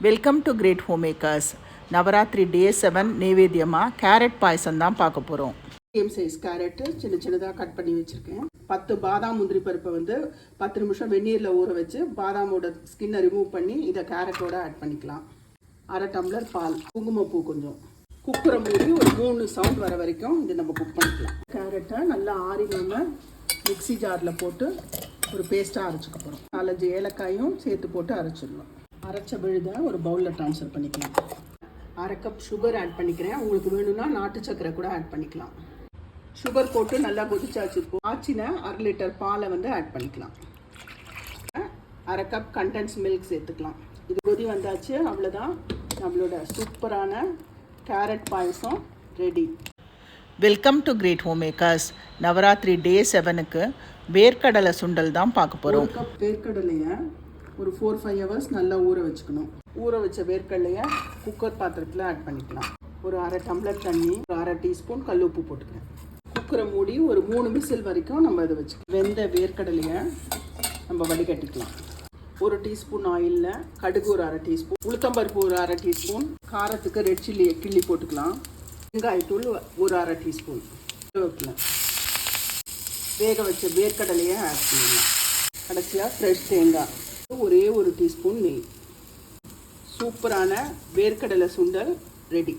Welcome to great home makers. Navaratri day 7 நைவேத்தியமாக carrot payasam தான் பார்க்க போகிறோம். மீடியம் சைஸ் கேரட்டு சின்ன சின்னதாக கட் பண்ணி வச்சுருக்கேன். 10 பாதாம் முந்திரி பருப்பை வந்து 10 நிமிஷம் வெந்நீரில் ஊற வச்சு பாதாமோட ஸ்கின்னை ரிமூவ் பண்ணி இதை கேரட்டோட ஆட் பண்ணிக்கலாம். 1/2 டம்ளர் பால், குங்குமப்பூ கொஞ்சம், குக்கரை மூடி ஒரு 3 சவுண்ட் வர வரைக்கும் இது நம்ம குக் பண்ணிக்கலாம். கேரட்டை நல்லா ஆறினோம்னா மிக்ஸி ஜாரில் போட்டு ஒரு பேஸ்ட்டாக அரைச்சிக்க போகிறோம். 4-5 ஏலக்காயும் சேர்த்து போட்டு அரைச்சிடலாம். அரைச்ச விழுதை ஒரு பவுலில் ட்ரான்ஸ்ஃபர் பண்ணிக்கலாம். 1/2 கப் சுகர் ஆட் பண்ணிக்கிறேன். உங்களுக்கு வேணும்னா நாட்டு சக்கரை கூட ஆட் பண்ணிக்கலாம். சுகர் போட்டு நல்லா கொதிச்சாச்சு. ஆச்சின 1/2 லிட்டர் பாலை வந்து ஆட் பண்ணிக்கலாம். 1/2 கப் கண்டென்ஸ் மில்க் சேர்த்துக்கலாம். இது கொதி வந்தாச்சு. அவ்வளோதான், நம்மளோட சூப்பரான carrot payasam ready. Welcome to great home makers. Navaratri day 7க்கு வேர்க்கடலை சுண்டல் தான் பார்க்க போகிறோம். 1 கப் வேர்க்கடலையை ஒரு 4-5 ஹவர்ஸ் நல்லா ஊற வச்சுக்கணும். ஊற வச்ச வேர்க்கடலையை குக்கர் பாத்திரத்தில் ஆட் பண்ணிக்கலாம். ஒரு 1/2 டம்ளர் தண்ணி, ஒரு 1/2 டீஸ்பூன் கல் உப்பு போட்டுக்கிறேன். குக்கரை மூடி ஒரு 3 விசில் வரைக்கும் நம்ம இதை வச்சுக்கலாம். வெந்த வேர்க்கடலையை நம்ம வடிகட்டிக்கலாம். 1 டீஸ்பூன் ஆயிலில் கடுகு ஒரு 1/2 டீஸ்பூன், உளுத்தம்பருப்பு ஒரு 1/2 டீஸ்பூன், காரத்துக்கு ரெட் சில்லி கிள்ளி போட்டுக்கலாம். வெங்காயத்தூள் ஒரு 1/2 டீஸ்பூன் வைக்கலாம். வேக வச்ச வேர்க்கடலையை ஆட் பண்ணிடலாம். கடைசியாக ஃப்ரெஷ் தேங்காய், ஒரே 1 டீஸ்பூன் நெய். சூப்பரான வேர்க்கடலை சுண்டல் ரெடி.